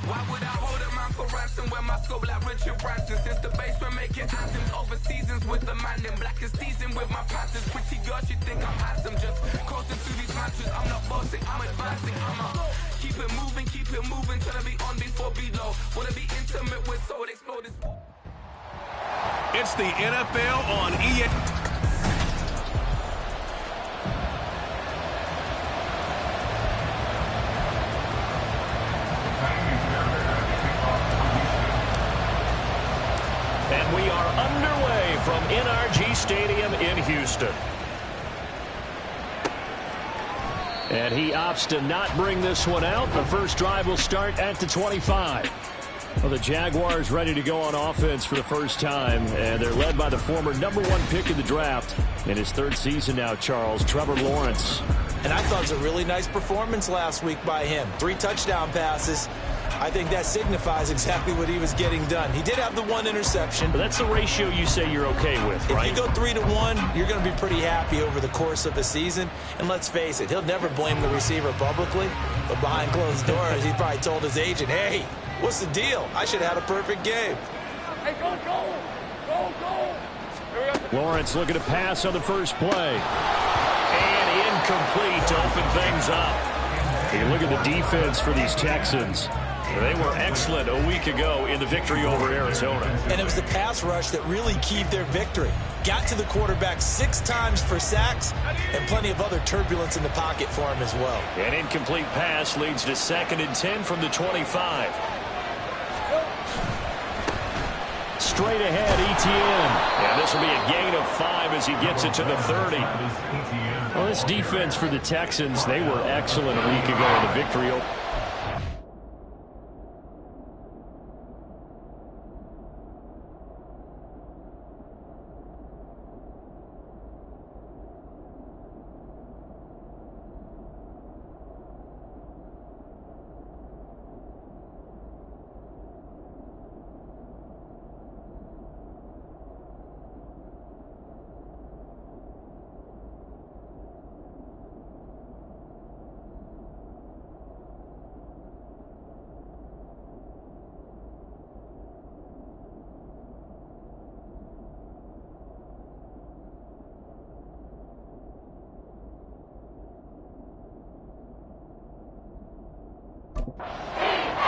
Why would I hold a man for ransom when my scope like Richard Branson? Since the base we're making anthems over seasons with the man in black is teasing with my panthers. Pretty girl, she think I'm handsome, just coasting through these matches. I'm not bossing, I'm advancing. Keep it moving, trying to be on before below. Wanna be intimate with soul exploders. It's the NFL on EA. And we are underway from NRG Stadium in Houston. And he opts to not bring this one out. The first drive will start at the 25. Well, the Jaguars ready to go on offense for the first time, and they're led by the former #1 pick in the draft in his third season now, Charles, Trevor Lawrence. And I thought it was a really nice performance last week by him. 3 touchdown passes. I think that signifies exactly what he was getting done. He did have the 1 interception. But that's the ratio you say you're okay with, right? If you go 3-1, you're going to be pretty happy over the course of the season. And let's face it, he'll never blame the receiver publicly. But behind closed doors, he probably told his agent, hey, what's the deal? I should have had a perfect game. Hey, go. Lawrence looking to pass on the first play. And incomplete to open things up. You look at the defense for these Texans. They were excellent a week ago in the victory over Arizona. And it was the pass rush that really keyed their victory. Got to the quarterback 6 times for sacks and plenty of other turbulence in the pocket for him as well. An incomplete pass leads to 2nd and 10 from the 25. Straight ahead, Etienne. And this will be a gain of 5 as he gets it to the 30. Well, this defense for the Texans, they were excellent a week ago in the victory.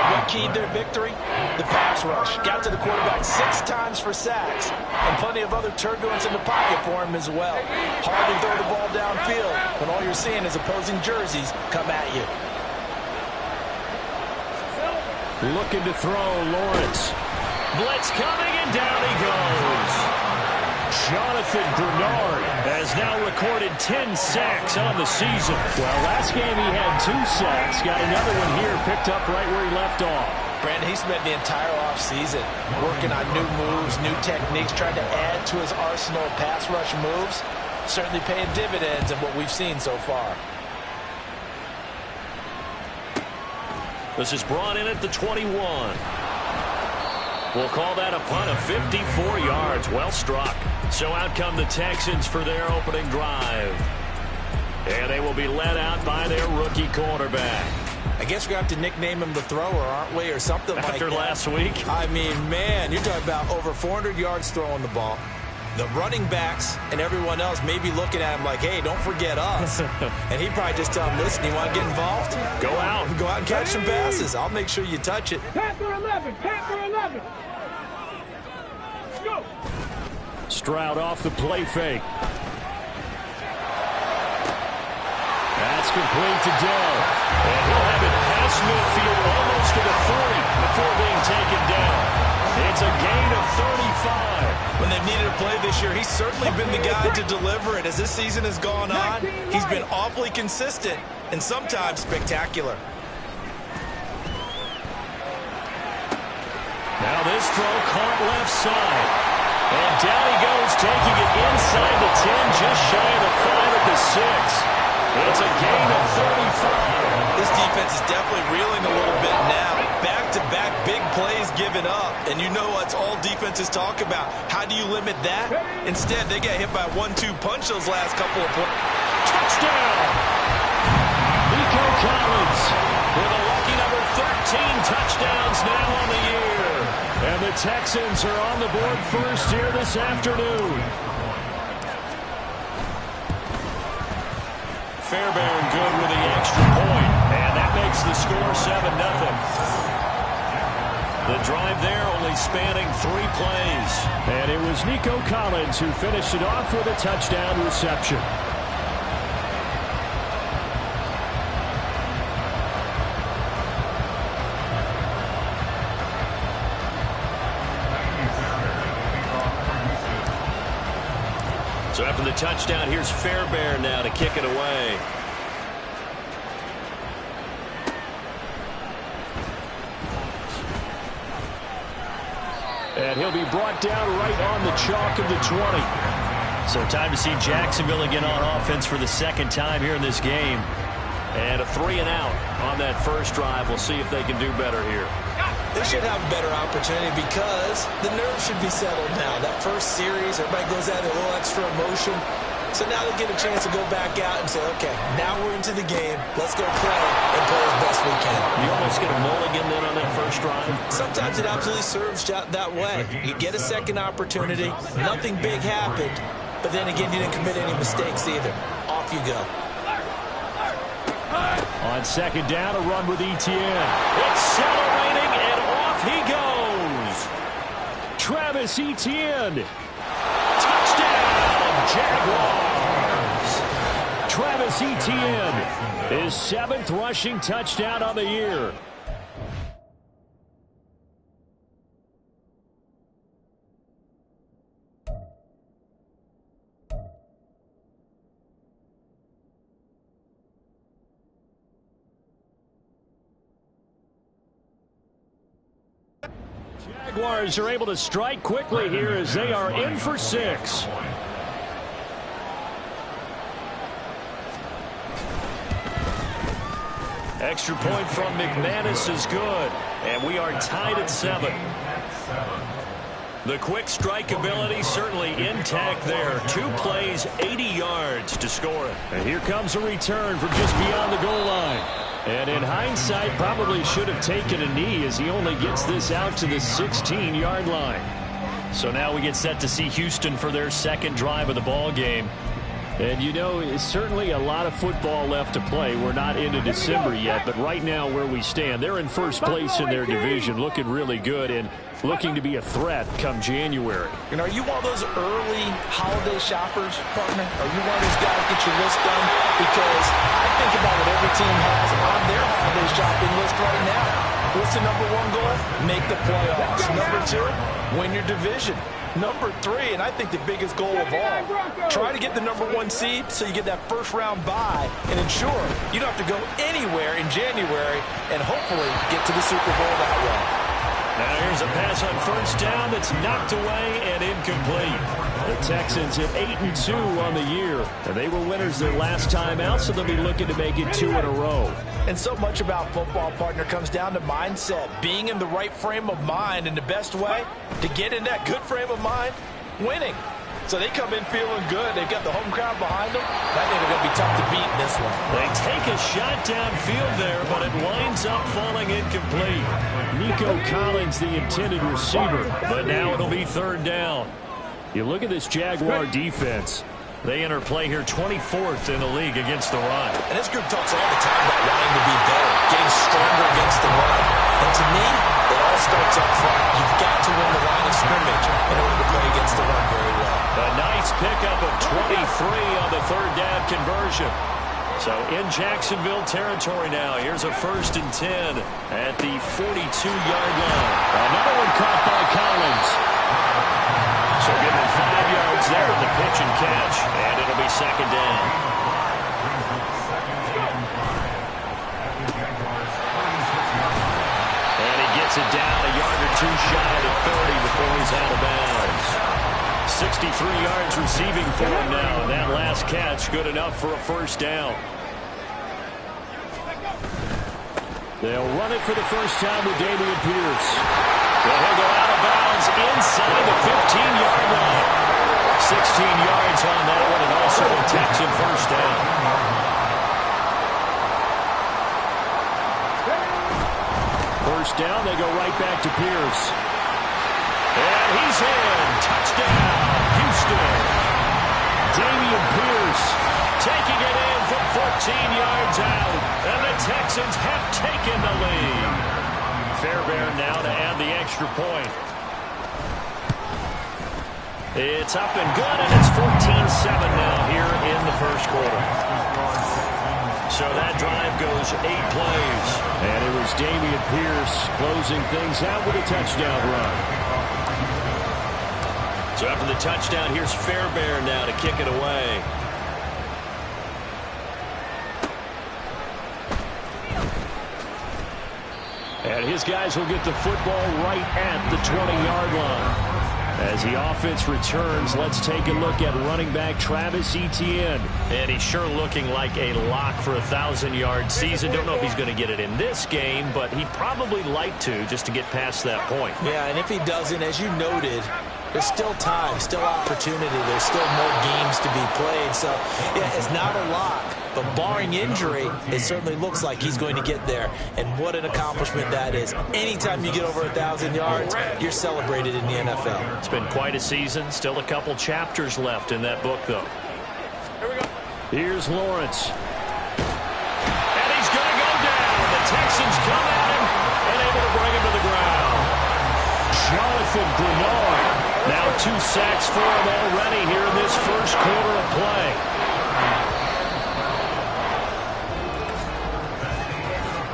What keyed their victory? The pass rush. Got to the quarterback 6 times for sacks. And plenty of other turbulence in the pocket for him as well. Hard to throw the ball downfield when all you're seeing is opposing jerseys come at you. Looking to throw, Lawrence. Blitz coming, and down he goes. Jonathan Grenard has now recorded 10 sacks on the season. Well, last game he had 2 sacks. Got another one here picked up right where he left off. Brandon, he spent the entire offseason working on new moves, new techniques, trying to add to his arsenal of pass rush moves. Certainly paying dividends in what we've seen so far. This is brought in at the 21. We'll call that a punt of 54 yards. Well struck. So out come the Texans for their opening drive. And they will be led out by their rookie quarterback. I guess we're going to have to nickname him the thrower, aren't we, or something like that. After last week? I mean, man, you're talking about over 400 yards throwing the ball. The running backs and everyone else may be looking at him like, hey, don't forget us. And he'd probably just tell him, listen, you want to get involved? Go out. Go out and catch some passes. I'll make sure you touch it. Panther 11. Let's go. Stroud off the play fake. That's complete to Dell. And he'll have it past midfield almost to the 40 before being taken down. It's a gain of 35. When they've needed a play this year, he's certainly been the guy to deliver it. As this season has gone on, he's been awfully consistent and sometimes spectacular. Now this throw caught left side. And down he goes, taking it inside the 10, just shy of the 5 at the 6. It's a gain of 35. This defense is definitely reeling a little bit now. Back-to-back big plays given up. And you know what's all defenses talk about. How do you limit that? Instead, they got hit by a 1-2 punch those last couple of plays. Touchdown! Nico Collins with a lucky number 13 touchdowns now on the year. And the Texans are on the board first here this afternoon. Fairbairn good with the extra point, and that makes the score 7-0. The drive there only spanning 3 plays. And it was Nico Collins who finished it off with a touchdown reception. So after the touchdown, here's Fairbairn now to kick it away. And he'll be brought down right on the chalk of the 20. So time to see Jacksonville again on offense for the second time here in this game. And a 3-and-out on that first drive. We'll see if they can do better here. They should have a better opportunity because the nerves should be settled now. That first series, everybody goes out a little extra emotion. So now they get a chance to go back out and say, okay, now we're into the game. Let's go play and play as best we can. You almost get a mulligan then on that first drive. Sometimes it absolutely serves that way. You get a second opportunity. Nothing big happened. But then again, you didn't commit any mistakes either. Off you go. On second down, a run with Etienne. Accelerating, and off he goes. Travis Etienne. Touchdown, Jaguars. Travis Etienne, his 7th rushing touchdown on the year. Jaguars are able to strike quickly here as they are in for 6. Extra point from McManus is good, and we are tied at 7. The quick strike ability certainly intact there. 2 plays, 80 yards to score it. And here comes a return from just beyond the goal line. And in hindsight, probably should have taken a knee as he only gets this out to the 16-yard line. So now we get set to see Houston for their second drive of the ball game. And, you know, it's certainly a lot of football left to play. We're not into December yet, but right now where we stand, they're in first place in their division, looking really good and looking to be a threat come January. And are you one of those early holiday shoppers, partner? Are you one of those guys get your list done? Because I think about what every team has on their holiday shopping list right now. What's the number 1 goal? Make the playoffs. Number 2, win your division. Number 3, and I think the biggest goal of all, try to get the number 1 seed so you get that first-round bye and ensure you don't have to go anywhere in January and hopefully get to the Super Bowl that way. Now here's a pass on first down that's knocked away and incomplete. The Texans at 8-2 on the year. And they were winners their last time out, so they'll be looking to make it 2 in a row. And so much about football, partner, comes down to mindset. Being in the right frame of mind, and the best way to get in that good frame of mind, winning. So they come in feeling good. They've got the home crowd behind them. I think they're going to be tough to beat in this one. They take a shot downfield there, but it winds up falling incomplete. Nico Collins, the intended receiver, but now it'll be 3rd down. You look at this Jaguar defense. They enter play here 24th in the league against the run. And this group talks all the time about wanting to be better, getting stronger against the run. And to me, it all starts up front. You've got to win the line of scrimmage in order to play against the run very well. A nice pickup of 23 on the 3rd down conversion. So in Jacksonville territory now. Here's a 1st and 10 at the 42-yard line. Another one caught by Collins. So give him 5 yards there in the pitch and catch, and it'll be 2nd down. And he gets it down a yard or 2 shy of 30 before he's out of bounds. 63 yards receiving for him now, and that last catch good enough for a 1st down. They'll run it for the first time with Dameon Pierce. Well, he'll go out of bounds inside the 15-yard line. 16 yards on that one, and also a Texan 1st down. Pierce. And he's in. Touchdown, Houston. Dameon Pierce taking it in from 14 yards out. And the Texans have taken the lead. Fairbairn now to add the extra point. It's up and good, and it's 14-7 now here in the first quarter. So that drive goes 8 plays. And it was Dameon Pierce closing things out with a touchdown run. So after the touchdown, here's Fairbairn now to kick it away. And his guys will get the football right at the 20-yard line. As the offense returns, let's take a look at running back Travis Etienne. And he's sure looking like a lock for a 1,000-yard season. Don't know if he's going to get it in this game, but he'd probably like to just to get past that point. Yeah, and if he doesn't, as you noted, there's still time, still opportunity. There's still more games to be played. So, yeah, it's not a lock. But barring injury, it certainly looks like he's going to get there. And what an accomplishment that is. Anytime you get over 1,000 yards, you're celebrated in the NFL. It's been quite a season. Still a couple chapters left in that book, though. Here we go. Here's Lawrence. And he's going to go down. The Texans come at him and able to bring him to the ground. Jonathan Grenard. Now 2 sacks for him already here in this first quarter of play.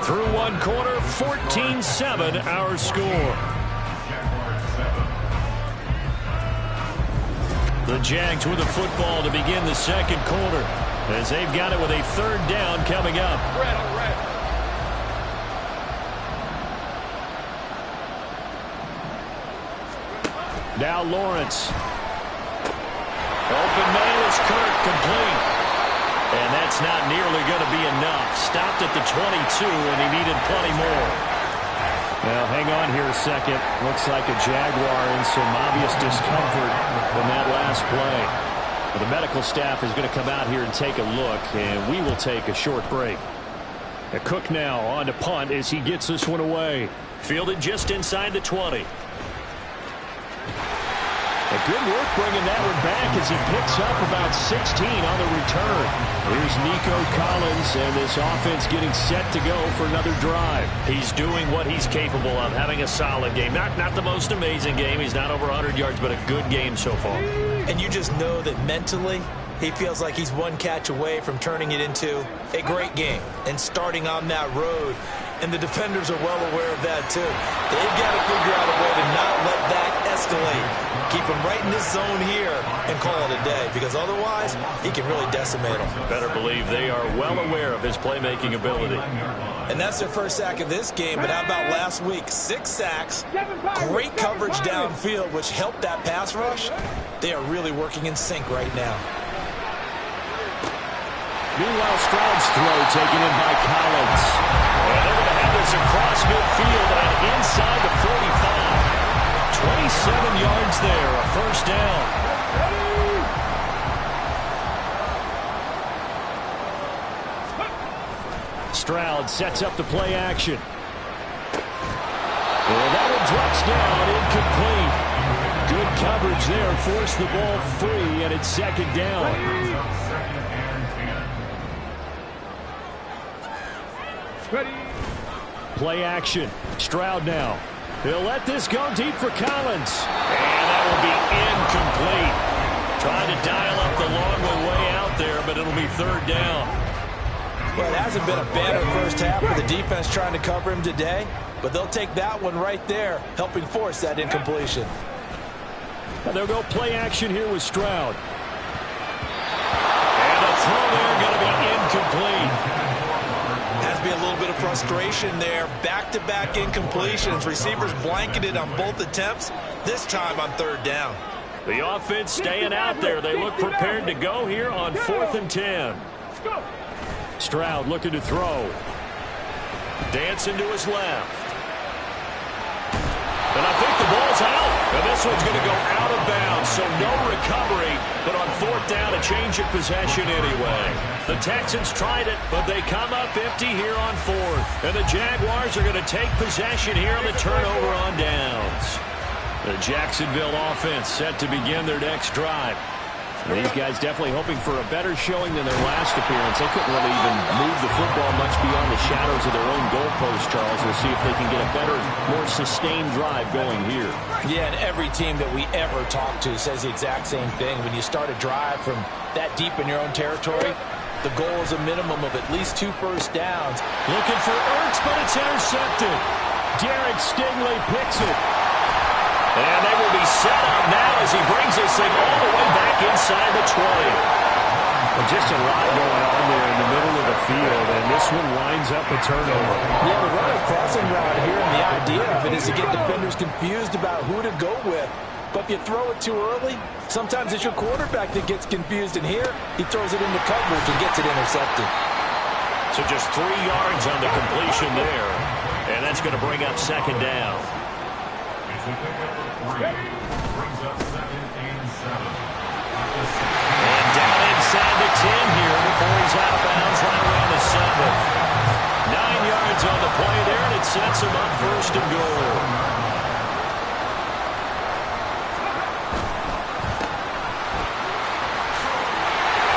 Through one quarter, 14-7 our score. The Jags with the football to begin the second quarter as they've got it with a 3rd down coming up. Red on red. Now Lawrence. Open man is Kirk, complete. And that's not nearly going to be enough. Stopped at the 22, and he needed plenty more. Well, hang on here a second. Looks like a Jaguar in some obvious discomfort in that last play. Well, the medical staff is going to come out here and take a look, and we will take a short break. Cook now on to punt as he gets this one away. Fielded just inside the 20. Good work bringing that one back as he picks up about 16 on the return. Here's Nico Collins, and this offense getting set to go for another drive. He's doing what he's capable of, having a solid game. Not the most amazing game. He's not over 100 yards, but a good game so far. And you just know that mentally, he feels like he's one catch away from turning it into a great game and starting on that road. And the defenders are well aware of that, too. They've got to figure out a way to not let that escalate. Keep him right in this zone here and call it a day, because otherwise he can really decimate them. Better believe they are well aware of his playmaking ability. And that's their first sack of this game, but how about last week? 6 sacks, great coverage downfield, which helped that pass rush. They are really working in sync right now. Meanwhile, Stroud's throw taken in by Collins. And they're going to have this across midfield and inside the 45. 27 yards there, a first down. Stroud sets up the play action. And that one drops down, incomplete. Good coverage there, forced the ball free, and it's 2nd down. Ready. Play action. Stroud now. He'll let this go deep for Collins. And that will be incomplete. Trying to dial up the long way out there, but it'll be 3rd down. Well, it hasn't been a banner first half with the defense trying to cover him today, but they'll take that one right there, helping force that incompletion. And they'll go play action here with Stroud. And the throw there going to be incomplete. Has to be a little bit of frustration there. Back-to-back incompletions. Receivers blanketed on both attempts, this time on 3rd down. The offense staying out there. They look prepared to go here on 4th and 10. Stroud looking to throw. Dancing to his left. And I think the ball's out. And this one's going to go out of bounds, so no recovery. But on 4th down, a change of possession anyway. The Texans tried it, but they come up empty here on fourth. And the Jaguars are going to take possession here on the turnover on downs. The Jacksonville offense set to begin their next drive. These guys definitely hoping for a better showing than their last appearance. They couldn't really even move the football much beyond the shadows of their own goalpost, Charles. We'll see if they can get a better, more sustained drive going here. Yeah, and every team that we ever talk to says the exact same thing. When you start a drive from that deep in your own territory, the goal is a minimum of at least 2 first downs. Looking for Ertz, but it's intercepted. Derek Stingley picks it. And they will be set up now as he brings this thing all the way back inside the 20. Well, just a lot going on there in the middle of the field, and this one winds up a turnover. Yeah, the running crossing route here, and the idea of it is to get defenders confused about who to go with. But if you throw it too early, sometimes it's your quarterback that gets confused, and here he throws it into coverage and gets it intercepted. So just 3 yards on the completion there, and that's going to bring up second down. And down inside the 10 here before he's out of bounds right around the 7. 9 yards on the play there, and it sets him up first and goal.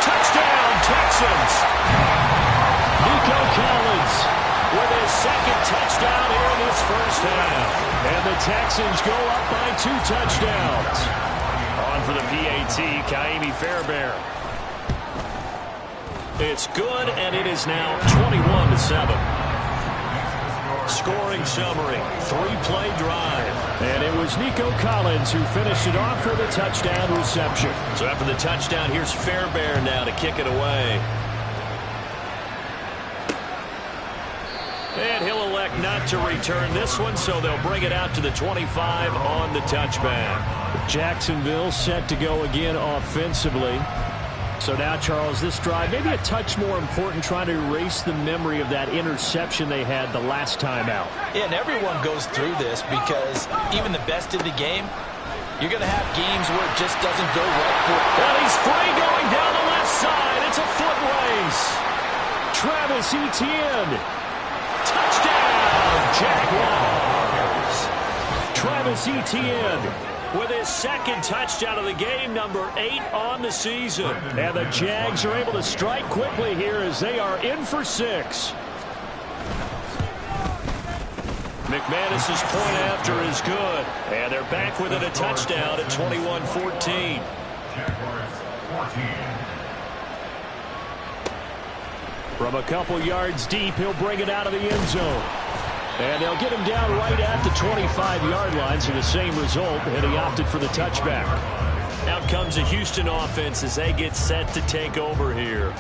Touchdown, Texans! Nico Collins with his second touchdown here in this first half. And the Texans go up by 2 touchdowns. On for the PAT, Kaimi Fairbairn. It's good, and it is now 21-7. Scoring summary, 3-play drive. And it was Nico Collins who finished it off with a touchdown reception. So after the touchdown, here's Fairbairn now to kick it away. And he'll elect not to return this one, so they'll bring it out to the 25 on the touchback. Jacksonville set to go again offensively. So now, Charles, this drive, maybe a touch more important, trying to erase the memory of that interception they had the last time out. Yeah, and everyone goes through this because even the best in the game, you're going to have games where it just doesn't go right for it. Well, he's free going down the left side. It's a foot race. Travis Etienne. Touchdown, Jaguars. Travis Etienne with his second touchdown of the game, number 8 on the season. And the Jags are able to strike quickly here as they are in for 6. McManus's point after is good. And they're back within a touchdown at 21-14. From a couple yards deep, he'll bring it out of the end zone. And they'll get him down right at the 25-yard line, so the same result, and he opted for the touchback. Out comes the Houston offense as they get set to take over here.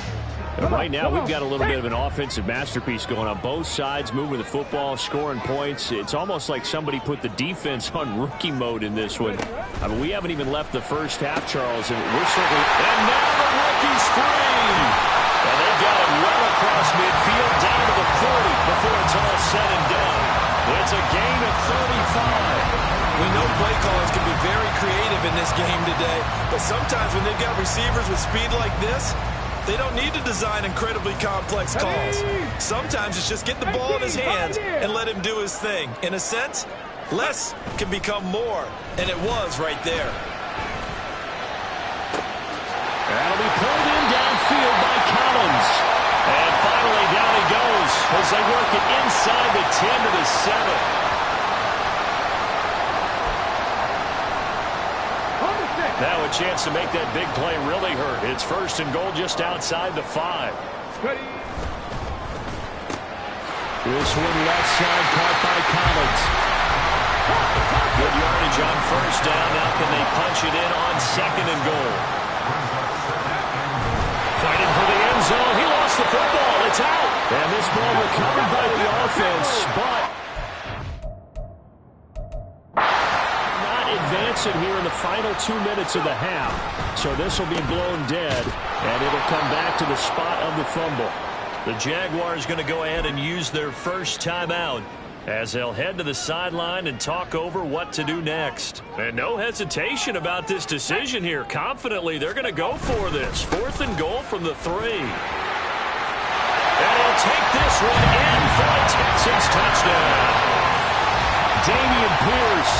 And right now, we've got a little bit of an offensive masterpiece going on both sides, moving the football, scoring points. It's almost like somebody put the defense on rookie mode in this one. I mean, we haven't even left the first half, Charles, and we're certainly... And now the rookie's free! And they've got him well across midfield, down to the 40 before it's all said and done. It's a gain of 35. We know play callers can be very creative in this game today, but sometimes when they've got receivers with speed like this, they don't need to design incredibly complex calls. Sometimes it's just get the ball in his hands and let him do his thing. In a sense, less can become more, and it was right there. That'll be pulled in downfield by Collins. And finally down he goes as they work it inside the 10 to the 7. Now a chance to make that big play really hurt. It's first and goal just outside the 5. This one left side caught by Collins. Good yardage on first down. Now can they punch it in on second and goal? Fighting for the end zone. He lost the football. It's out. And this ball recovered by the offense, but not advancing here in the final 2 minutes of the half. So this will be blown dead, and it'll come back to the spot of the fumble. The Jaguars going to go ahead and use their first timeout as they'll head to the sideline and talk over what to do next. And no hesitation about this decision here. Confidently, they're going to go for this. 4th and goal from the 3. take this one in for a Texans touchdown. Dameon Pierce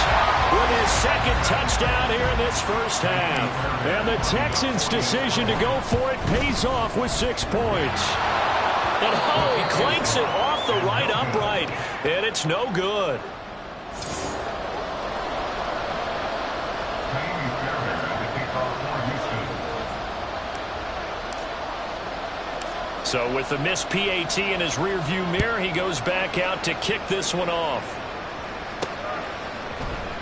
with his second touchdown here in this first half. And the Texans' decision to go for it pays off with 6 points. And he clanks it off the right upright, and it's no good. So with the missed PAT in his rearview mirror, he goes back out to kick this one off.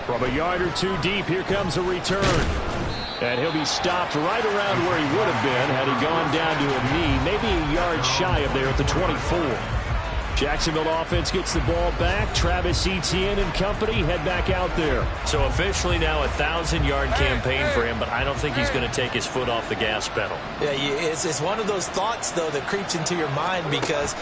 From a yard or two deep, here comes a return. And he'll be stopped right around where he would have been had he gone down to a knee, maybe a yard shy of there at the 24. Jacksonville offense gets the ball back. Travis Etienne and company head back out there. So officially now a 1,000-yard campaign for him, but I don't think he's going to take his foot off the gas pedal. Yeah, it's one of those thoughts, though, that creeps into your mind because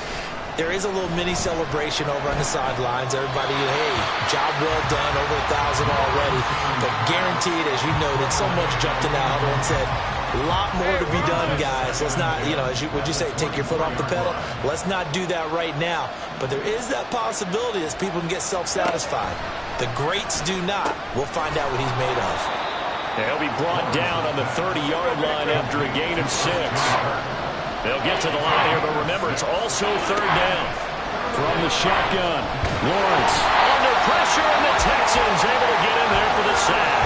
there is a little mini celebration over on the sidelines. Everybody, hey, job well done, over 1,000 already. But guaranteed, as you noted, so much jumped in that huddle and said, a lot more to be done, guys. Let's not, would you say, take your foot off the pedal? Let's not do that right now. But there is that possibility as people can get self-satisfied. The greats do not. We'll find out what he's made of. And he'll be brought down on the 30-yard line after a gain of 6. They'll get to the line here, but remember, it's also third down. From the shotgun, Lawrence under pressure, and the Texans able to get in there for the sack.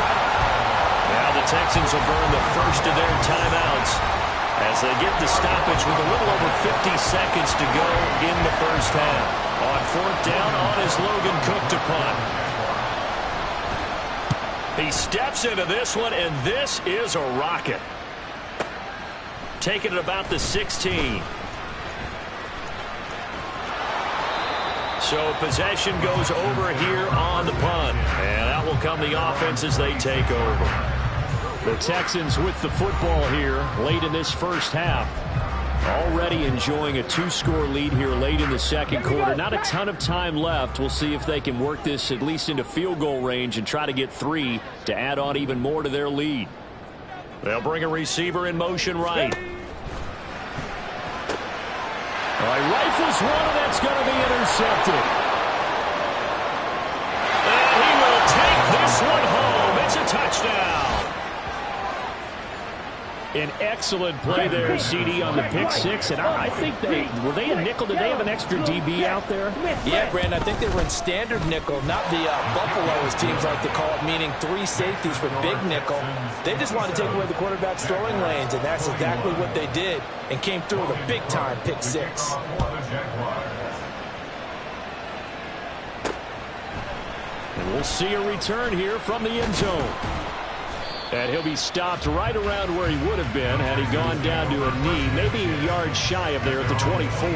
Now the Texans will burn the first of their timeouts as they get the stoppage with a little over 50 seconds to go in the first half. On fourth down, on is Logan Cook to punt. He steps into this one, and this is a rocket. Taking it about the 16. So possession goes over here on the punt. And out will come the offense as they take over. The Texans with the football here late in this first half. Already enjoying a 2-score lead here late in the second quarter. Not a ton of time left. We'll see if they can work this at least into field goal range and try to get 3 to add on even more to their lead. They'll bring a receiver in motion right. All right, rifles one, and that's going to be intercepted. And he will take this one home. It's a touchdown. An excellent play there, CD, on the pick 6. And I think were they a nickel? Did they have an extra DB out there? Yeah, Brandon, I think they were in standard nickel, not the Buffalo, as teams like to call it, meaning 3 safeties for big nickel. They just wanted to take away the quarterback's throwing lanes, and that's exactly what they did and came through with a big-time pick 6. And we'll see a return here from the end zone. And he'll be stopped right around where he would have been had he gone down to a knee, maybe a yard shy of there at the 24.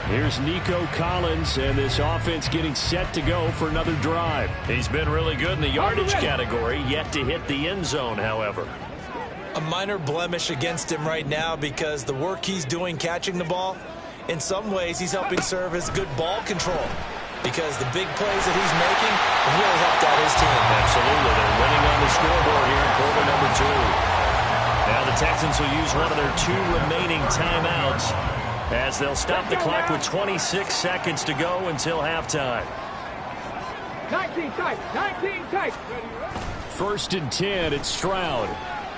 Here's Nico Collins, and this offense getting set to go for another drive. He's been really good in the yardage category, yet to hit the end zone, however. A minor blemish against him right now because the work he's doing catching the ball, in some ways he's helping serve as good ball control. Because the big plays that he's making have really helped out his team. Absolutely. They're winning on the scoreboard here in quarter number 2. Now the Texans will use one of their 2 remaining timeouts as they'll stop the clock with 26 seconds to go until halftime. 19 tight, 19 tight. First and 10, it's Stroud.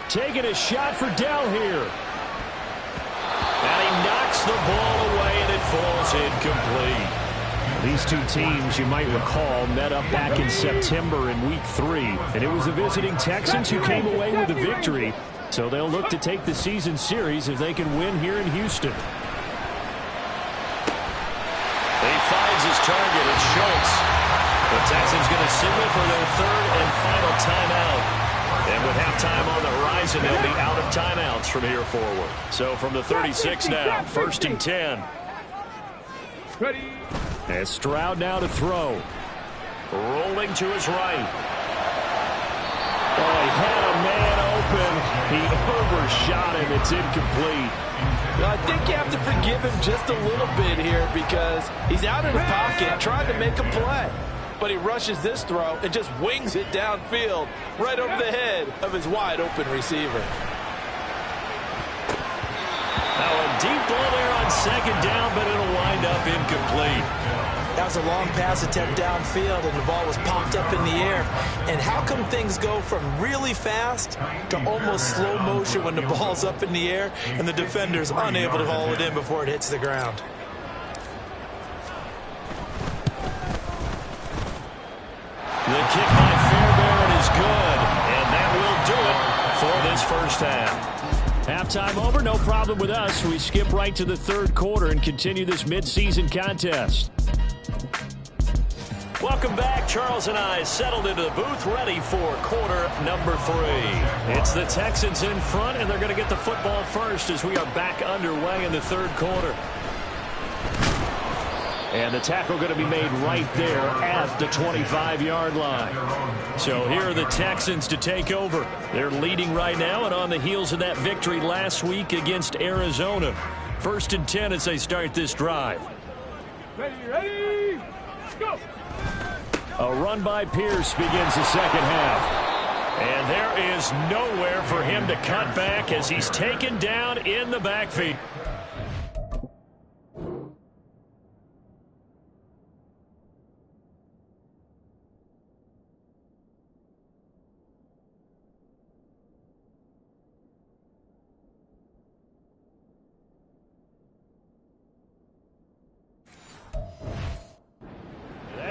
Taking a shot for Dell here. And he knocks the ball away, and it falls incomplete. These two teams, you might recall, met up back in September in Week 3. And it was the visiting Texans who came away with the victory. So they'll look to take the season series if they can win here in Houston. He finds his target. It's Schultz. The Texans going to signal for their 3rd and final timeout. And with halftime on the horizon, they'll be out of timeouts from here forward. So from the 36 now, 1st and 10. Ready. And Stroud now to throw. Rolling to his right. Oh, he had a man open. He overshot him. It's incomplete. Well, I think you have to forgive him just a little bit here because he's out in the pocket trying to make a play. But he rushes this throw and just wings it downfield right over the head of his wide open receiver. Now a deep ball there on on second down, but it'll wind up incomplete. That was a long pass attempt downfield, and the ball was popped up in the air. And how come things go from really fast to almost slow motion when the ball's up in the air and the defender's unable to haul it in before it hits the ground? The kick by Fairbairn is good, and that will do it for this first half. Halftime over, no problem with us. We skip right to the third quarter and continue this midseason contest. Welcome back. Charles and I settled into the booth, ready for quarter number 3. It's the Texans in front, and they're going to get the football first as we are back underway in the third quarter. And the tackle going to be made right there at the 25-yard line. So here are the Texans to take over. They're leading right now and on the heels of that victory last week against Arizona. 1st and 10 as they start this drive. Ready, go! A run by Pierce begins the second half. And there is nowhere for him to cut back as he's taken down in the backfield.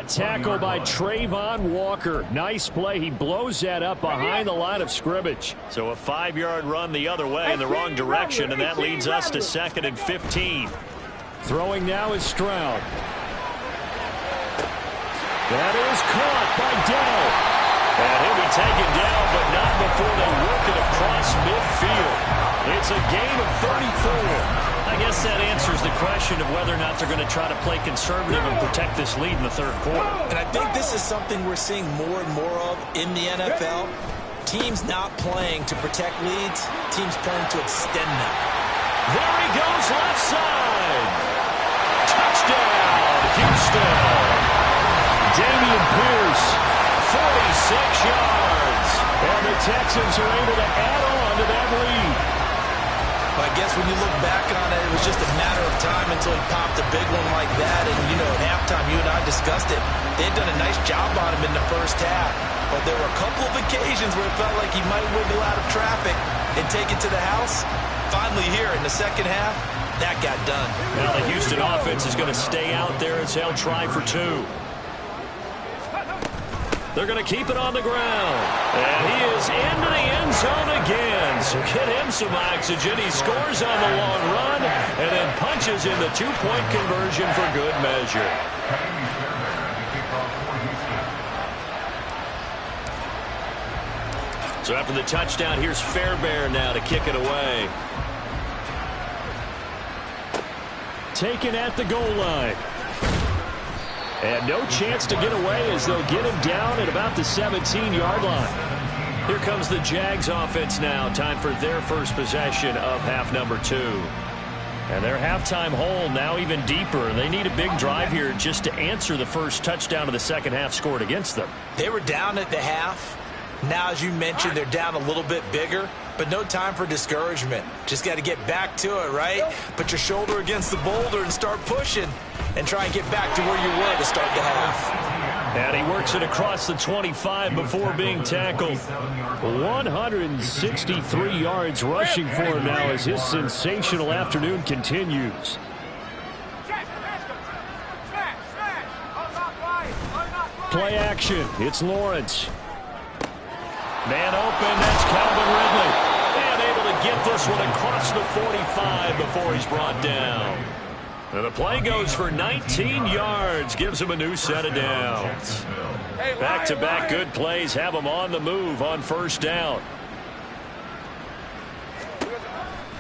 Tackle by Trayvon Walker. Nice play. He blows that up behind the line of scrimmage. So a 5-yard run the other way in the wrong direction, and that leads us to 2nd and 15. Throwing now is Stroud. That is caught by Dell. And he'll be taken down, but not before they work it across midfield. It's a gain of 34. I guess that answers the question of whether or not they're going to try to play conservative and protect this lead in the third quarter. And I think this is something we're seeing more and more of in the NFL. Teams not playing to protect leads, teams playing to extend them. There he goes, left side. Touchdown, Houston. Damian Pierce, 46 yards. And the Texans are able to add on to that lead. I guess when you look back on it, it was just a matter of time until he popped a big one like that. And, you know, at halftime, you and I discussed it. They had done a nice job on him in the first half. But there were a couple of occasions where it felt like he might wiggle out of traffic and take it to the house. Finally here in the second half, that got done. Now the Houston offense is going to stay out there as they'll try for 2. They're going to keep it on the ground. And he is into the end zone again. So get him some oxygen. He scores on the long run and then punches in the 2-point conversion for good measure. So after the touchdown, here's Fairbairn now to kick it away. Taken at the goal line. And no chance to get away as they'll get him down at about the 17-yard line. Here comes the Jags offense now. Time for their first possession of half number 2. And their halftime hole now even deeper. They need a big drive here just to answer the first touchdown of the second half scored against them. They were down at the half. Now, as you mentioned, they're down a little bit bigger, but no time for discouragement. Just got to get back to it, right? Put your shoulder against the boulder and start pushing and try and get back to where you were to start the half. And he works it across the 25 before being tackled. 163 yards rushing for him now as his sensational afternoon continues. Play action. It's Lawrence. Man open. That's Calvin Ridley. And able to get this one across the 45 before he's brought down. And the play goes for 19 yards. Gives him a new set of downs. Back-to-back good plays have him on the move on first down.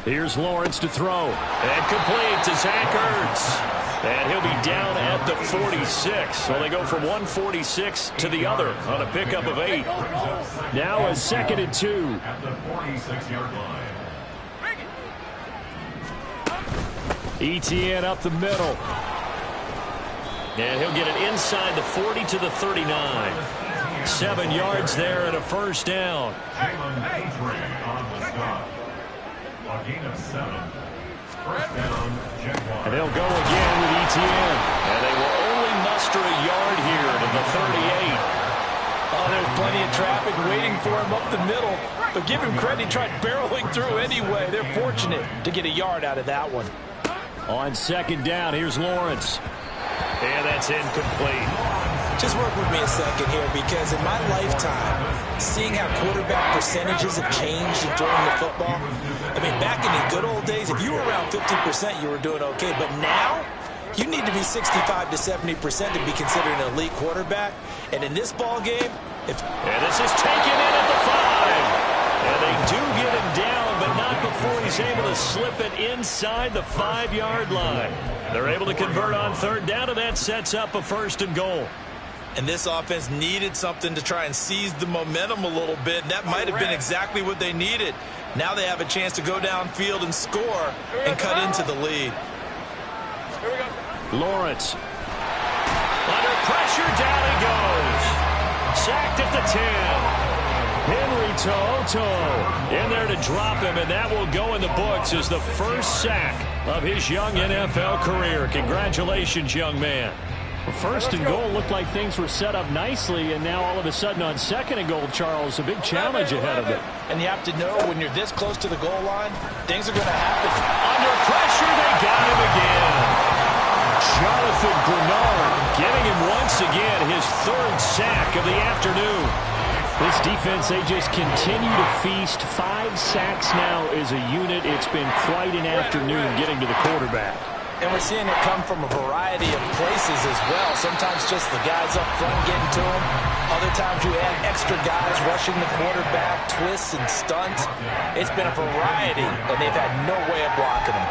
Here's Lawrence to throw. And complete to Zach Ertz. And he'll be down at the 46. So they go from 146 to the other on a pickup of 8. Now a 2nd and 2. At the 46-yard line. ETN up the middle. And he'll get it inside the 40 to the 39. 7 yards there and a first down. Jalen Petrie on the stop. A gain of 7. First down, Jaguars. And they'll go again with ETN. And they will only muster a yard here to the 38. Oh, there's plenty of traffic waiting for him up the middle. But give him credit, he tried barreling through anyway. They're fortunate to get a yard out of that one. On second down, here's Lawrence. And that's incomplete. Just work with me a second here, because in my lifetime, seeing how quarterback percentages have changed in throwing the football, I mean, back in the good old days, if you were around 50%, you were doing okay. But now, you need to be 65 to 70% to be considered an elite quarterback. And in this ball game, and this is taken in at the 5. And they do get him down, but not before he's able to slip it inside the 5-yard line. They're able to convert on third down, and that sets up a 1st and goal. And this offense needed something to try and seize the momentum a little bit, and that might have been exactly what they needed. Now they have a chance to go downfield and score and cut into the lead. Lawrence. Under pressure, down he goes. Sacked at the 10. Henry Toto in there to drop him, and that will go in the books as the first sack of his young NFL career. Congratulations, young man. Well, 1st and goal looked like things were set up nicely, and now all of a sudden on 2nd and goal, Charles, a big challenge ahead of it. And you have to know when you're this close to the goal line, things are going to happen. Under pressure, they got him again. Jonathan Grenard getting him once again, his 3rd sack of the afternoon. This defense, they just continue to feast. 5 sacks now as a unit. It's been quite an afternoon getting to the quarterback. And we're seeing it come from a variety of places as well. Sometimes just the guys up front getting to him. Other times you add extra guys rushing the quarterback, twists and stunts. It's been a variety, and they've had no way of blocking him.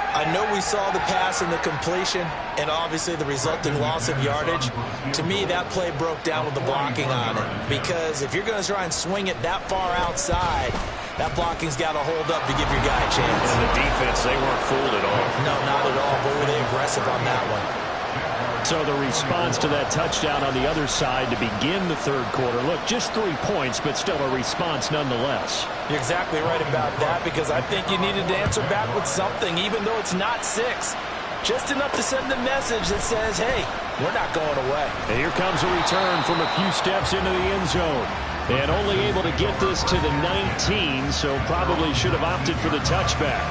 I know we saw the pass and the completion and obviously the resulting loss of yardage. To me, that play broke down with the blocking on it, because if you're going to try and swing it that far outside, that blocking's got to hold up to give your guy a chance. And the defense, they weren't fooled at all. No, not at all. Boy, were they aggressive on that one. So the response to that touchdown on the other side to begin the 3rd quarter. Look, just 3 points, but still a response nonetheless. You're exactly right about that, because I think you needed to answer back with something, even though it's not 6. Just enough to send a message that says, hey, we're not going away. And here comes a return from a few steps into the end zone. And only able to get this to the 19, so probably should have opted for the touchback.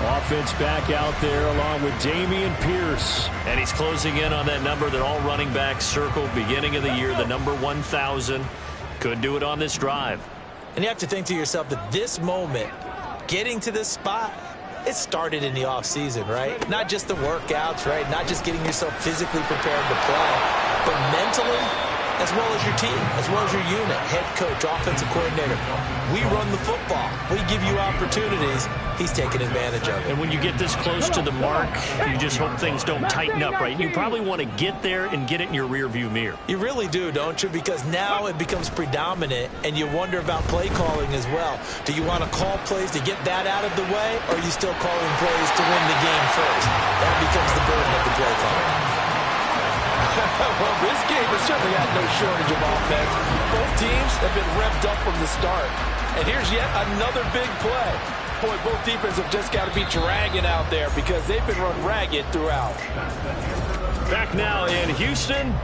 Offense back out there along with Dameon Pierce. And he's closing in on that number that all running backs circled beginning of the year, the number 1,000. Could do it on this drive. And you have to think to yourself that this moment, getting to this spot, it started in the offseason, right? Not just the workouts, right? Not just getting yourself physically prepared to play, but mentally, as well as your team, as well as your unit, head coach, offensive coordinator. We run the football. We give you opportunities. He's taking advantage of it. And when you get this close to the mark, you just hope things don't tighten up, right? You probably want to get there and get it in your rearview mirror. You really do, don't you? Because now it becomes predominant, and you wonder about play calling as well. Do you want to call plays to get that out of the way, or are you still calling plays to win the game first? That becomes the burden of the play caller. Well, this game has certainly had no shortage of offense. Both teams have been revved up from the start. And here's yet another big play. Boy, both defenses have just got to be dragging out there, because they've been run ragged throughout. Back now in Houston.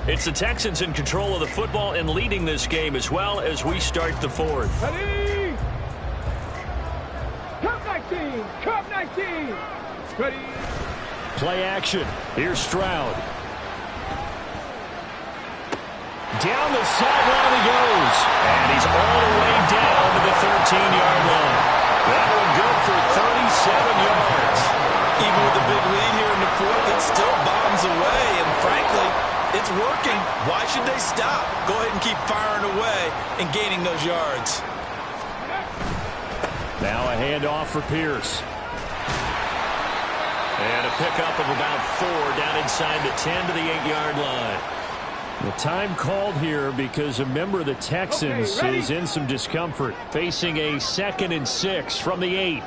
It's the Texans in control of the football and leading this game as well as we start the 4th. Ready? Cup 19! Cup 19! Ready? Play action. Here's Stroud. Down the sideline he goes. And he's all the way down to the 13-yard line. That one good for 37 yards. Even with a big lead here in the 4th, it still bombs away. And frankly, it's working. Why should they stop? Go ahead and keep firing away and gaining those yards. Now a handoff for Pierce. And a pickup of about 4 down inside the 10 to the 8-yard line. The time called here because a member of the Texans is in some discomfort, facing a 2nd and 6 from the 8.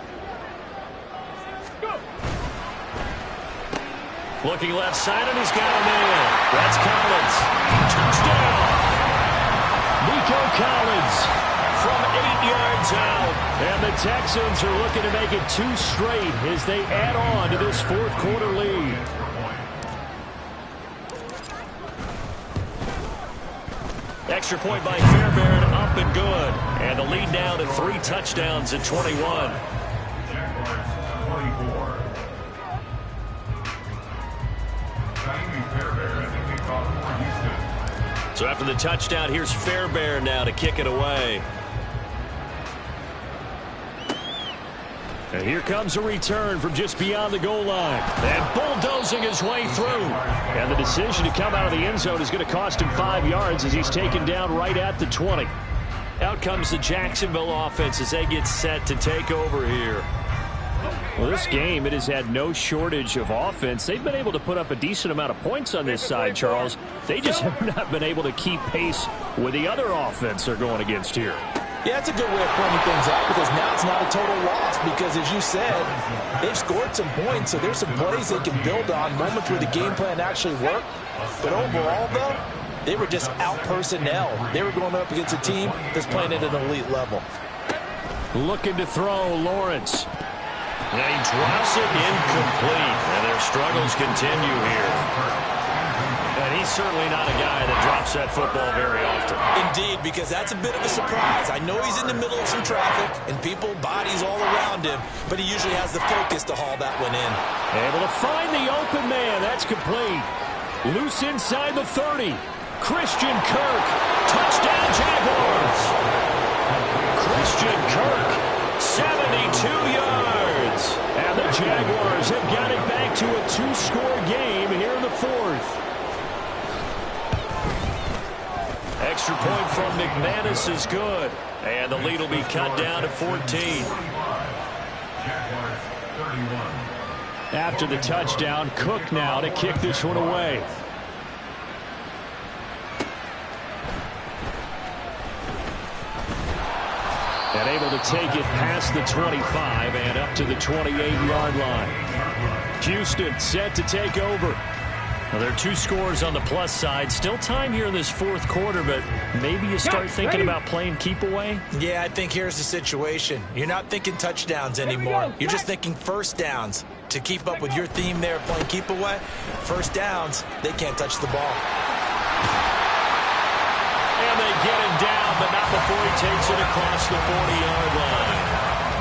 Looking left side, and he's got a man. That's Collins. Touchdown! Nico Collins from 8 yards out. And the Texans are looking to make it 2 straight as they add on to this fourth quarter lead. Extra point by Fairbairn, up and good. And the lead now to 3 touchdowns at 21. So after the touchdown, here's Fairbairn now to kick it away. And here comes a return from just beyond the goal line. And bulldozing his way through. And the decision to come out of the end zone is going to cost him 5 yards as he's taken down right at the 20. Out comes the Jacksonville offense as they get set to take over here. Well, this game, it has had no shortage of offense. They've been able to put up a decent amount of points on this side, Charles. They just have not been able to keep pace with the other offense they're going against here. Yeah, it's a good way of pointing things out because now it's not a total loss because, as you said, they've scored some points, so there's some plays they can build on, moments where the game plan actually worked. But overall, though, they were just out personnel. They were going up against a team that's playing at an elite level. Looking to throw, Lawrence. And he drops it incomplete, and their struggles continue here. And he's certainly not a guy that drops that football very often. Indeed, because that's a bit of a surprise. I know he's in the middle of some traffic, and people, bodies all around him, but he usually has the focus to haul that one in. Able to find the open man. That's complete. Loose inside the 30. Christian Kirk. Touchdown, Jaguars. Christian Kirk, 72 yards. And the Jaguars have got it back to a 2-score game here in the fourth. Extra point from McManus is good. And the lead will be cut down to 14. After the touchdown, Cook now to kick this one away. And able to take it past the 25 and up to the 28-yard line. Houston set to take over. Well, there are 2 scores on the plus side. Still time here in this fourth quarter, but maybe you start thinking about playing keep away? Yeah, I think here's the situation. You're not thinking touchdowns anymore. You're just thinking first downs. To keep up with your theme there, playing keep away, first downs, they can't touch the ball. And they get him down, but not before he takes it across the 40-yard line.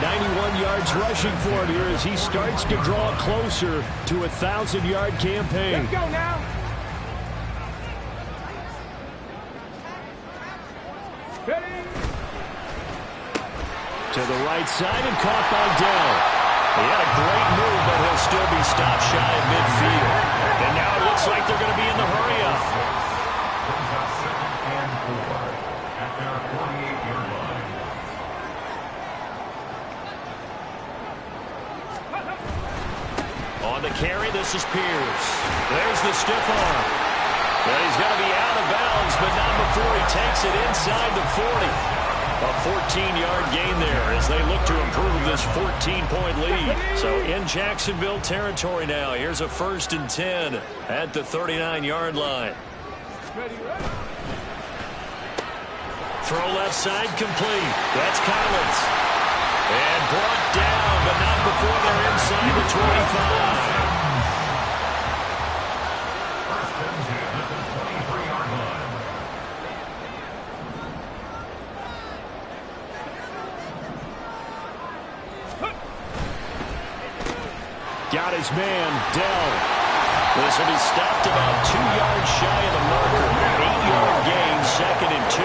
91 yards rushing for him here as he starts to draw closer to a 1,000-yard campaign. Let's go now. Ready. To the right side and caught by Dell. He had a great move, but he'll still be stopped shy of midfield. And now it looks like they're going to be in the hurry-up. On the carry, this is Pierce. There's the stiff arm. And he's going to be out of bounds, but not before he takes it inside the 40. A 14-yard gain there as they look to improve this 14-point lead. So in Jacksonville territory now. Here's a 1st and 10 at the 39-yard line. Throw left side complete. That's Collins. And brought down, but not before they're inside the 25. Got his man, Dell. This will be stopped about 2 yards shy of the marker. 8-yard gain, 2nd and 2.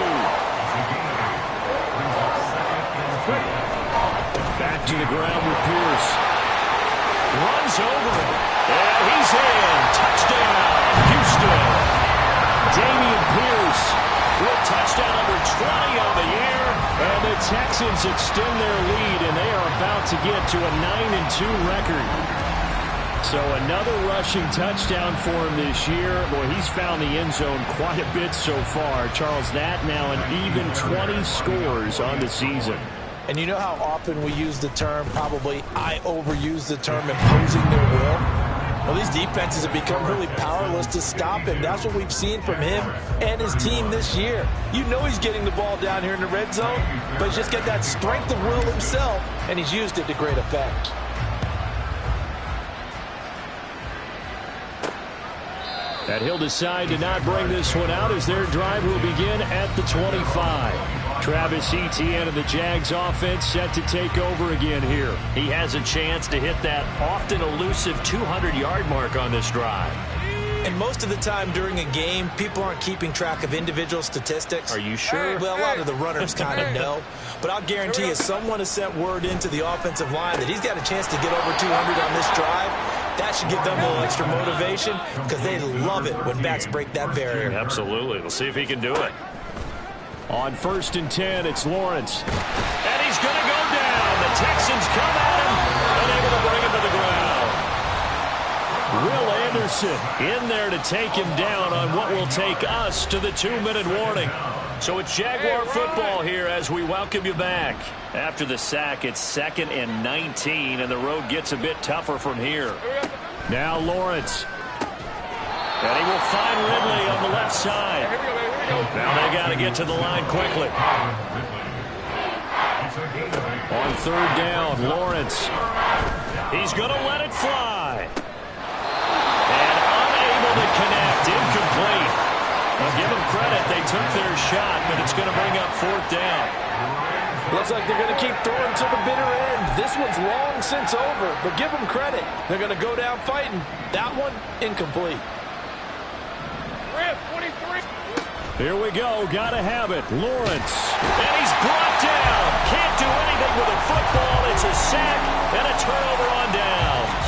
Back to the ground with Pierce. Runs over him. And he's in. Touchdown, Houston. Damian Pierce with touchdown number 20 on the year. And the Texans extend their lead, and they are about to get to a 9-2 record. So another rushing touchdown for him this year. Boy, he's found the end zone quite a bit so far. Charles, that now an even 20 scores on the season. And you know how often we use the term, probably I overuse the term imposing their will? Well, these defenses have become really powerless to stop him. That's what we've seen from him and his team this year. You know he's getting the ball down here in the red zone, but he's just got that strength of will himself, and he's used it to great effect. And he'll decide to not bring this one out as their drive will begin at the 25. Travis Etienne and the Jags offense set to take over again here. He has a chance to hit that often elusive 200-yard mark on this drive. And most of the time during a game, people aren't keeping track of individual statistics. Are you sure? Well, a lot of the runners kind of know. But I'll guarantee you someone has sent word into the offensive line that he's got a chance to get over 200 on this drive. That should give them a little extra motivation because they love it when backs break that barrier. Absolutely. We'll see if he can do it. On 1st and 10, it's Lawrence. And he's going to go down. The Texans come at him, unable to bring him to the ground. Will Anderson in there to take him down on what will take us to the 2-minute warning. So it's Jaguar football here as we welcome you back. After the sack, it's 2nd and 19, and the road gets a bit tougher from here. Now Lawrence. And he will find Ridley on the left side. Now they got to get to the line quickly. On 3rd down, Lawrence. He's going to let it fly. And unable to connect. Incomplete. I'll give them credit. They took their shot, but it's going to bring up 4th down. Looks like they're going to keep throwing to the bitter end. This one's long since over, but give them credit. They're going to go down fighting. That one, incomplete. Here we go. Got to have it. Lawrence. And he's brought down. Can't do anything with a football. It's a sack and a turnover on downs.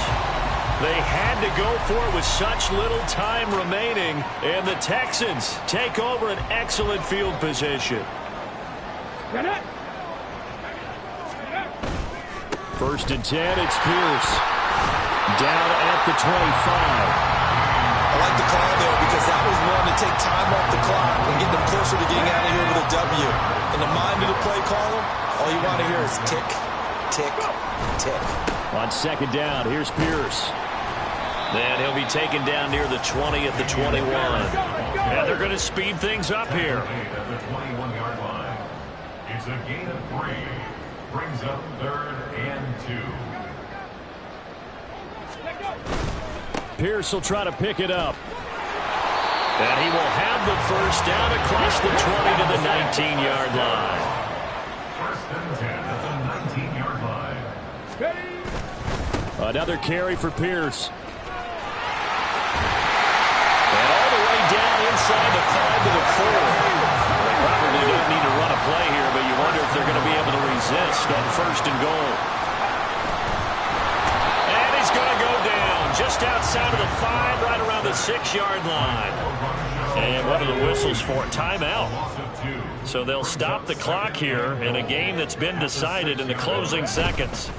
They had to go for it with such little time remaining, and the Texans take over an excellent field position. 1st and 10, it's Pierce. Down at the 25. I like the call there because that was one to take time off the clock and get them closer to getting out of here with a W. In the mind of the play caller, all you want to hear is tick, tick, tick. On 2nd down, here's Pierce. And he'll be taken down near the 20 at the 21. And they're going to speed things up here. At the 21-yard line. It's a gain of 3. Brings up 3rd and 2. Pierce will try to pick it up. And he will have the 1st down across the 20 to the 19-yard line. 1st and 10 at the 19-yard line. Another carry for Pierce. And all the way down inside the 5 to the 4. They probably don't need to run a play here, but you wonder if they're going to be able to resist on 1st and goal. And he's going to go down just outside of the 5, right around the 6-yard line. And what are the whistles for? Timeout. So they'll stop the clock here in a game that's been decided in the closing seconds.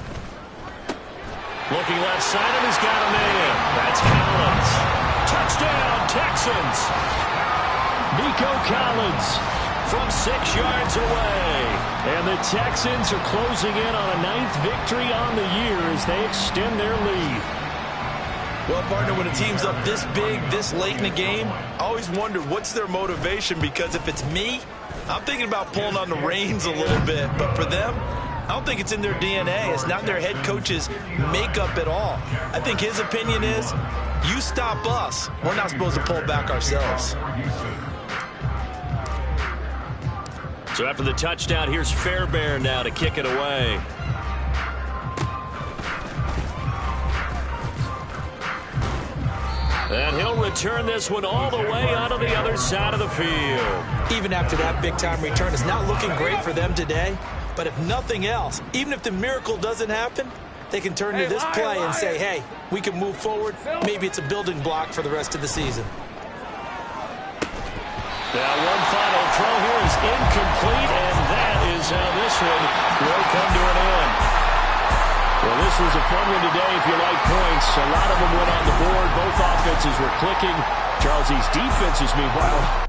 Looking left side, and he's got a man. That's Collins. Touchdown, Texans. Nico Collins from 6 yards away. And the Texans are closing in on a 9th victory on the year as they extend their lead. Well, partner, when a team's up this big, this late in the game, I always wonder what's their motivation, because if it's me, I'm thinking about pulling on the reins a little bit. But for them, I don't think it's in their DNA. It's not their head coach's makeup at all. I think his opinion is, you stop us, we're not supposed to pull back ourselves. So after the touchdown, here's Fairbairn now to kick it away. And he'll return this one all the way onto the other side of the field. Even after that big-time return, it's not looking great for them today. But if nothing else, even if the miracle doesn't happen, they can turn to this play and say, hey, we can move forward. Maybe it's a building block for the rest of the season. Now one final throw here is incomplete, and that is how this one will come to an end. Well, this was a fun one today if you like points. A lot of them went on the board. Both offenses were clicking. Charles, these defenses, meanwhile,